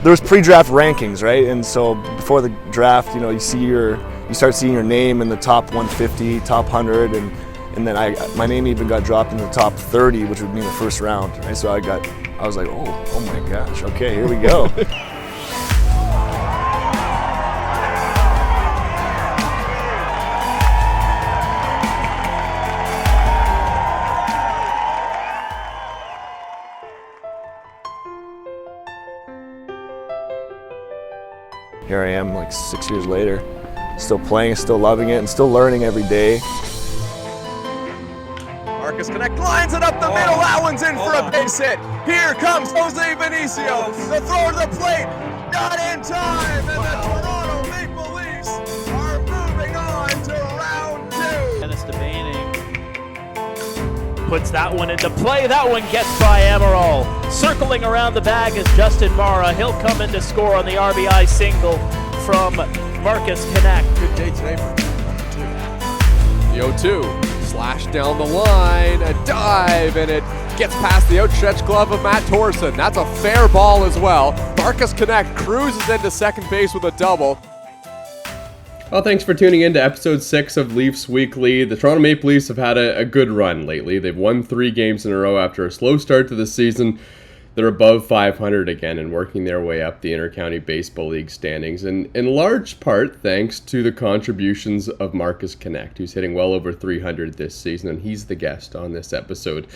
there was pre-draft rankings, right? And so before the draft, you start seeing your name in the top 150, top 100, and then my name even got dropped in the top 30, which would mean the first round, right? So I was like, oh my gosh, okay, here we go. Here I am, like 6 years later, still playing, still loving it, and still learning every day. Marcus Knecht lines it up the middle. That one's in for a base hit. Here comes Jose Benicio. The throw to the plate, not in time, and the Toronto Maple Leafs are moving on to round 2. Dennis Devaney puts that one into play. That one gets by Amaral. Circling around the bag is Justin Mara. He'll come in to score on the RBI single from Marcus Knecht. Good day today for the 0-2. Slash down the line, a dive, and it gets past the outstretched glove of Matt Thorson. That's a fair ball as well. Marcus Knecht cruises into second base with a double. Well, thanks for tuning in to episode 6 of Leafs Weekly. The Toronto Maple Leafs have had a good run lately. They've won 3 games in a row after a slow start to the season. They're above 500 again and working their way up the Intercounty Baseball League standings, and in large part thanks to the contributions of Marcus Knecht, who's hitting well over 300 this season, and he's the guest on this episode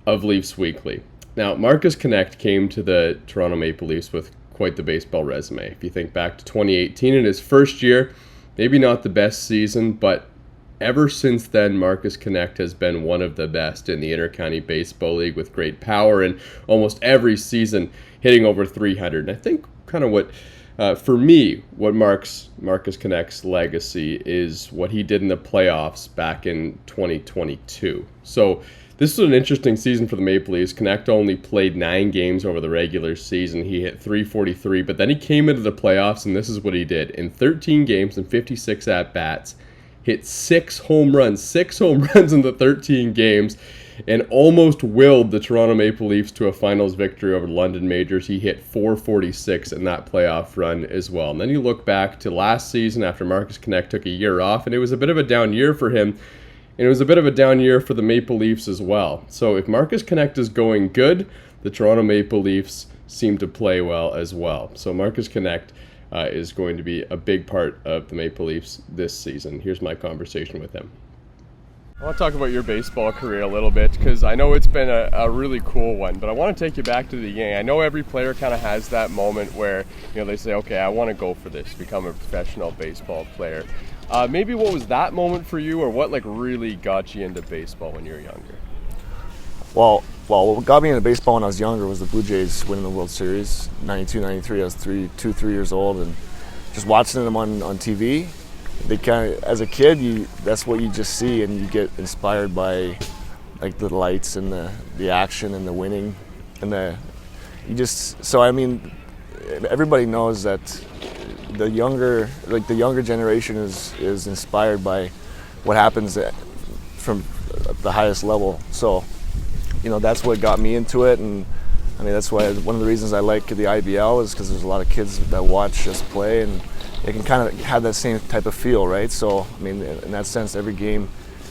of Leafs Weekly. Now, Marcus Knecht came to the Toronto Maple Leafs with quite the baseball resume. If you think back to 2018, in his first year, maybe not the best season, but ever since then, Marcus Knecht has been one of the best in the Intercounty Baseball League with great power and almost every season hitting over 300. And I think kind of for me, what Marcus Knecht's legacy is what he did in the playoffs back in 2022. So this was an interesting season for the Maple Leafs. Knecht only played 9 games over the regular season. He hit .343, but then he came into the playoffs, and this is what he did. In 13 games and 56 at-bats, hit 6 home runs in the 13 games, and almost willed the Toronto Maple Leafs to a finals victory over the London Majors. He hit .446 in that playoff run as well. And then you look back to last season after Marcus Knecht took a year off, and it was a bit of a down year for him, and it was a bit of a down year for the Maple Leafs as well. So if Marcus Knecht is going good, the Toronto Maple Leafs seem to play well as well. So Marcus Knecht is going to be a big part of the Maple Leafs this season. Here's my conversation with him. I want to talk about your baseball career a little bit because I know it's been a really cool one, but I want to take you back to the beginning. I know every player kind of has that moment where they say, okay, I want to go for this, become a professional baseball player. Maybe what was that moment for you, or what really got you into baseball when you were younger? Well, what got me into baseball when I was younger was the Blue Jays winning the World Series, 92, 93. I was 3 years old, and just watching them on TV, they kind of, as a kid, that's what you just see, and you get inspired by like the lights and the action and the winning, and everybody knows that the younger generation is inspired by what happens from the highest level. So that's what got me into it, and I mean that's why one of the reasons I like the IBL is because there's a lot of kids that watch us play, and they can kind of have that same type of feel, right? So I mean, in that sense, every game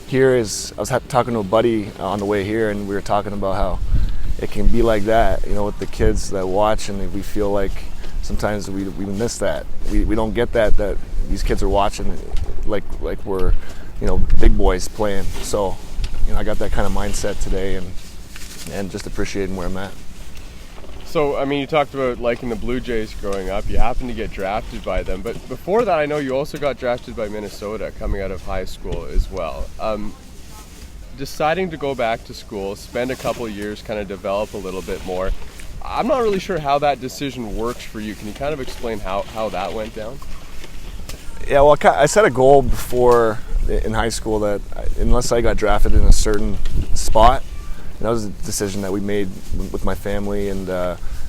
here is. I was talking to a buddy on the way here, and we were talking about how it can be like that, with the kids that watch, and we feel like sometimes we miss that. We don't get that these kids are watching like we're big boys playing. So I got that kind of mindset today, and just appreciating where I'm at. So, I mean, you talked about liking the Blue Jays growing up. You happened to get drafted by them. But before that, I know you also got drafted by Minnesota coming out of high school as well. Deciding to go back to school, spend a couple of years, kind of develop a little bit more. I'm not really sure how that decision works for you. Can you kind of explain how that went down? Yeah, well, I set a goal before in high school that unless I got drafted in a certain spot, and that was a decision that we made with my family and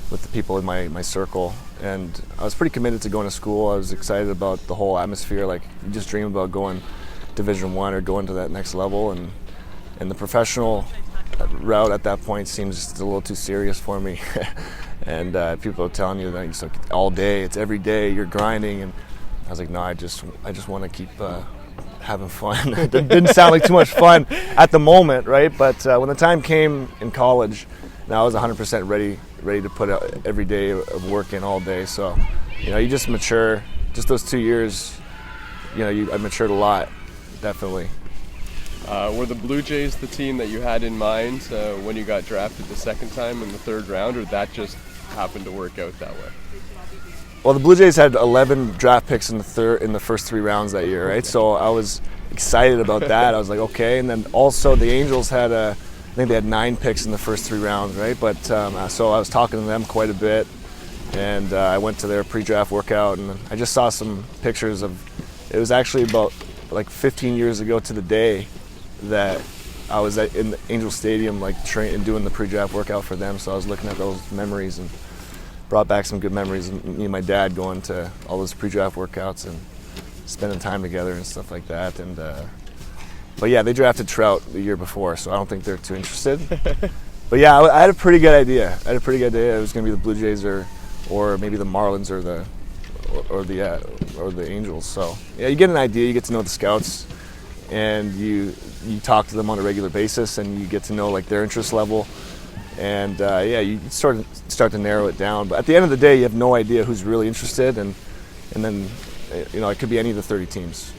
with the people in my circle. And I was pretty committed to going to school. I was excited about the whole atmosphere. Like, you just dream about going Division I or going to that next level. And the professional route at that point seems just a little too serious for me. And people are telling you that it's like all day, it's every day, you're grinding. And I was like, no, I just want to keep having fun. It didn't sound like too much fun at the moment, right? But when the time came in college, and I was 100% ready to put out every day of work in all day. So, you just mature. Just those 2 years, I matured a lot, definitely. Were the Blue Jays the team that you had in mind when you got drafted the second time in the third round, or that just happened to work out that way? Well, the Blue Jays had 11 draft picks in the first 3 rounds that year, right? So I was excited about that. I was like, okay. And then also the Angels had I think they had 9 picks in the first 3 rounds, right? But so I was talking to them quite a bit, and I went to their pre-draft workout, and I just saw some pictures of. It was actually about like 15 years ago to the day that I was in the Angel Stadium, like doing the pre-draft workout for them. So I was looking at those memories and brought back some good memories. Me and my dad going to all those pre-draft workouts and spending time together and stuff like that. And but yeah, they drafted Trout the year before, so I don't think they're too interested. But yeah, I had a pretty good idea. It was going to be the Blue Jays or maybe the Marlins or the Angels. So yeah, you get an idea. You get to know the scouts, and you talk to them on a regular basis, and you get to know like their interest level, and you sort of start to narrow it down. But at the end of the day, you have no idea who's really interested, and then it could be any of the 30 teams.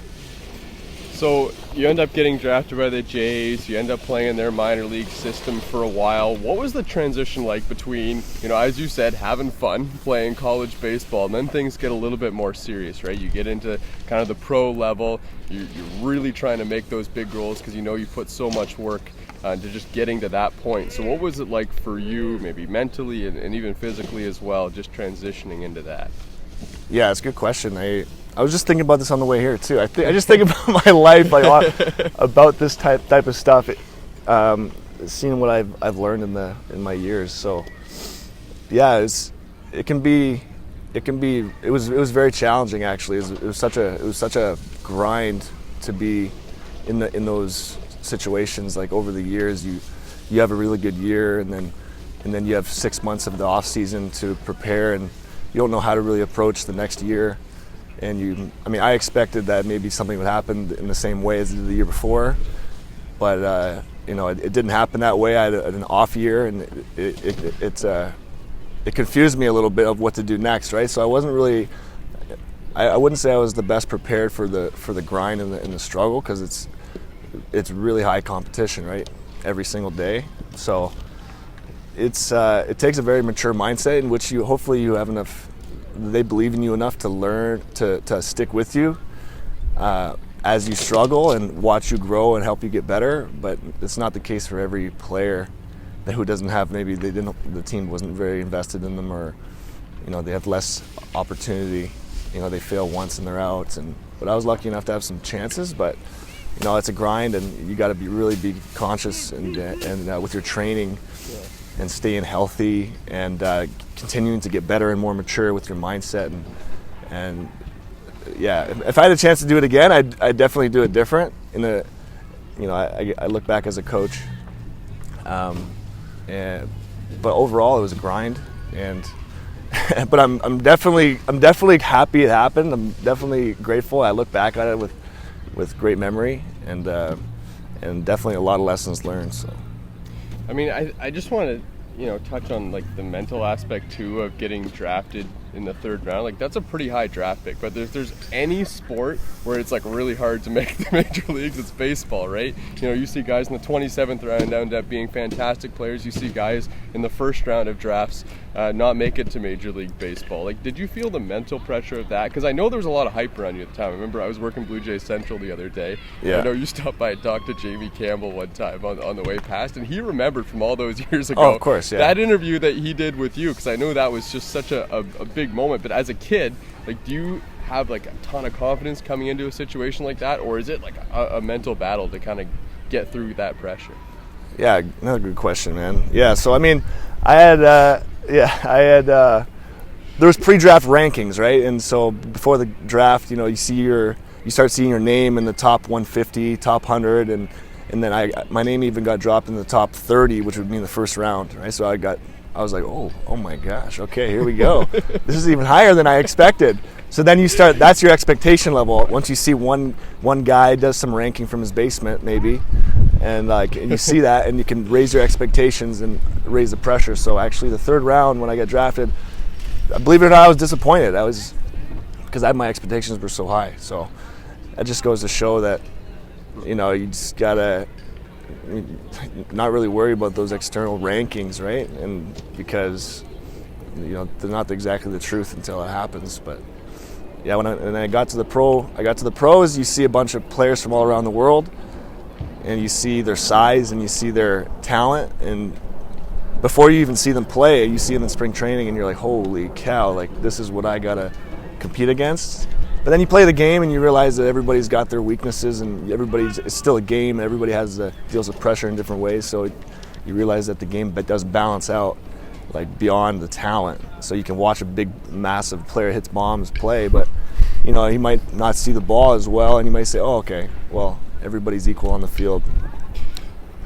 So you end up getting drafted by the Jays, you end up playing in their minor league system for a while. What was the transition like between, as you said, having fun playing college baseball, and then things get a little bit more serious, right? You get into kind of the pro level, you're really trying to make those big roles because you put so much work to just getting to that point. So what was it like for you, maybe mentally and even physically as well, just transitioning into that? Yeah, it's a good question. I was just thinking about this on the way here too. I just think about my life, about this type of stuff, seeing what I've learned in my years. So, yeah, it was very challenging actually. It was such a grind to be in those situations. Like over the years, you have a really good year, and then you have 6 months of the off season to prepare, and you don't know how to really approach the next year. And I expected that maybe something would happen in the same way as it did the year before, but it didn't happen that way. I had an off year, and it confused me a little bit of what to do next, right? So I wasn't really. I wouldn't say I was the best prepared for the grind and the struggle, because it's really high competition, right? Every single day. So it takes a very mature mindset in which hopefully you have enough. They believe in you enough to learn to stick with you as you struggle and watch you grow and help you get better. But it's not the case for every player who doesn't have, maybe the team wasn't very invested in them, or they have less opportunity. They fail once and they're out. But I was lucky enough to have some chances. But it's a grind, and you got to really be conscious and with your training. Yeah. And staying healthy and continuing to get better and more mature with your mindset, and yeah, if I had a chance to do it again, I'd definitely do it different. I look back as a coach, but overall it was a grind, and but I'm definitely happy it happened. I'm definitely grateful. I look back at it with great memory, and definitely a lot of lessons learned. So. I just want to, touch on like the mental aspect too of getting drafted in the third round. Like that's a pretty high draft pick, but if there's any sport where it's like really hard to make the major leagues, it's baseball, right? You see guys in the 27th round end up being fantastic players. You see guys in the first round of drafts not make it to Major League Baseball. Like, did you feel the mental pressure of that? Because I know there was a lot of hype around you at the time. I remember I was working Blue Jays Central the other day. Yeah. I know you stopped by and talked to Jamie Campbell one time on the way past, and he remembered from all those years ago. Oh, of course, yeah. That interview that he did with you, because I know that was just such a big moment. But as a kid, like, do you have like a ton of confidence coming into a situation like that, or is it like a mental battle to kind of get through that pressure? Yeah, another good question, man. Yeah, so I had there was pre-draft rankings, right? And so before the draft, you start seeing your name in the top 150, top 100, and then my name even got dropped in the top 30, which would mean the first round, right? So I got I was like, oh my gosh, okay, here we go. This is even higher than I expected. So then you start, that's your expectation level. Once you see one guy does some ranking from his basement maybe, and you see that, and you can raise your expectations and raise the pressure. So actually the third round when I got drafted, believe it or not, I was disappointed. Because my expectations were so high. So that just goes to show that, you just gotta not really worry about those external rankings, right? And because, they're not exactly the truth until it happens. But yeah, when I got to the pros, you see a bunch of players from all around the world, and you see their size and you see their talent, and before you even see them play, you see them in spring training, and you're like, holy cow, like this is what I gotta compete against. But then you play the game and you realize that everybody's got their weaknesses, and it's still a game, and everybody deals with pressure in different ways. So you realize that the game does balance out, like beyond the talent. So you can watch a big, massive player hits bombs play, but he might not see the ball as well, and you might say, oh, okay, well, everybody's equal on the field.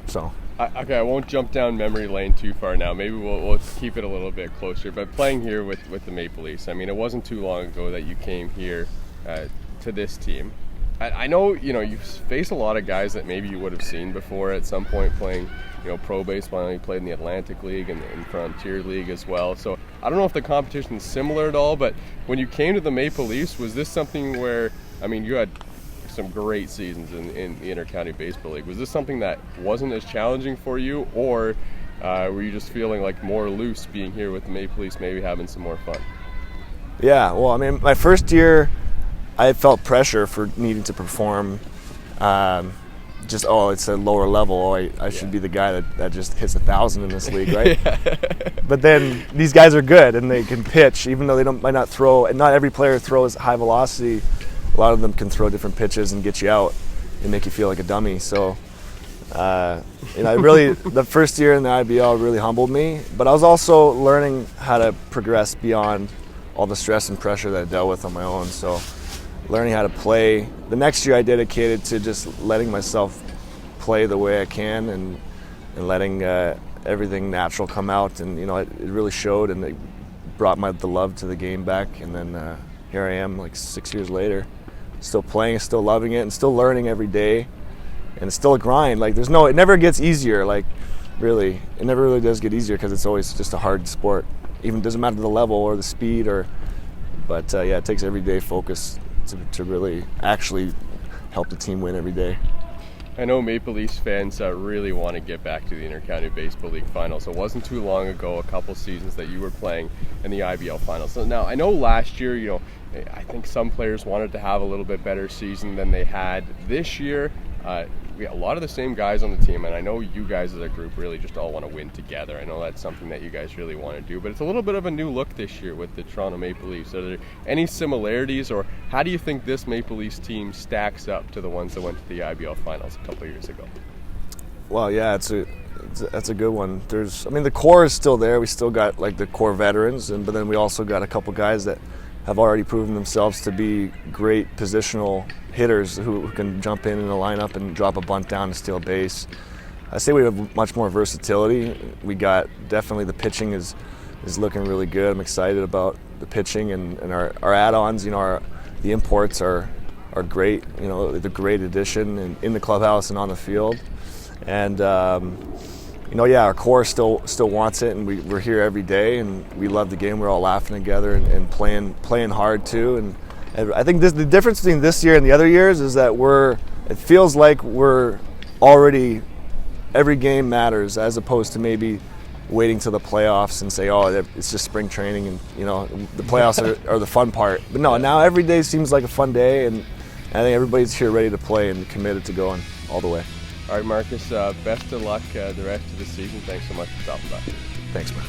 So. Okay, I won't jump down memory lane too far now. Maybe we'll keep it a little bit closer. But playing here with the Maple Leafs, I mean, it wasn't too long ago that you came here to this team. I know, you've faced a lot of guys that maybe you would have seen before at some point playing, pro baseball. You played in the Atlantic League and Frontier League as well. So I don't know if the competition is similar at all, but when you came to the Maple Leafs, was this something where, you had some great seasons in the Intercounty Baseball League. Was this something that wasn't as challenging for you, or were you just feeling like more loose being here with the Maple Leafs, maybe having some more fun? Yeah, well, my first year, I felt pressure for needing to perform. It's a lower level. I should be the guy that just hits 1,000 in this league, right? But then these guys are good and they can pitch, even though they might not throw. And not every player throws high velocity. A lot of them can throw different pitches and get you out and make you feel like a dummy. So, really, the first year in the IBL really humbled me. But I was also learning how to progress beyond all the stress and pressure that I dealt with on my own. So, learning how to play. The next year I dedicated to just letting myself play the way I can and letting everything natural come out. And, it really showed, and it brought the love to the game back. And then here I am, 6 years later. Still playing, still loving it, and still learning every day, and it's still a grind. It never gets easier. Really, it never really does get easier because it's always just a hard sport. Even doesn't matter the level or the speed, but it takes everyday focus to really actually help the team win every day. I know Maple Leafs fans really want to get back to the Intercounty Baseball League Finals. It wasn't too long ago, a couple seasons, that you were playing in the IBL Finals. So now, I know last year, I think some players wanted to have a little bit better season than they had this year. We got a lot of the same guys on the team, and I know you guys as a group really just all want to win together. I know that's something that you guys really want to do, but it's a little bit of a new look this year with the Toronto Maple Leafs. Are there any similarities, or how do you think this Maple Leafs team stacks up to the ones that went to the IBL Finals a couple of years ago? Well, yeah, that's a good one. The core is still there. We still got the core veterans, but then we also got a couple guys that have already proven themselves to be great positional hitters who can jump in the lineup and drop a bunt down and steal a base. I say we have much more versatility. We got definitely the pitching is looking really good. I'm excited about the pitching and our add-ons. The imports are great. They're a great addition in the clubhouse and on the field. And our core still wants it, and we're here every day, and we love the game. We're all laughing together and playing hard too. And I think the difference between this year and the other years is that it feels like we're already, every game matters, as opposed to maybe waiting till the playoffs and say, oh, it's just spring training, and the playoffs are the fun part. But no, now every day seems like a fun day, and I think everybody's here ready to play and committed to going all the way. All right, Marcus, best of luck the rest of the season. Thanks so much for stopping by. Thanks, man.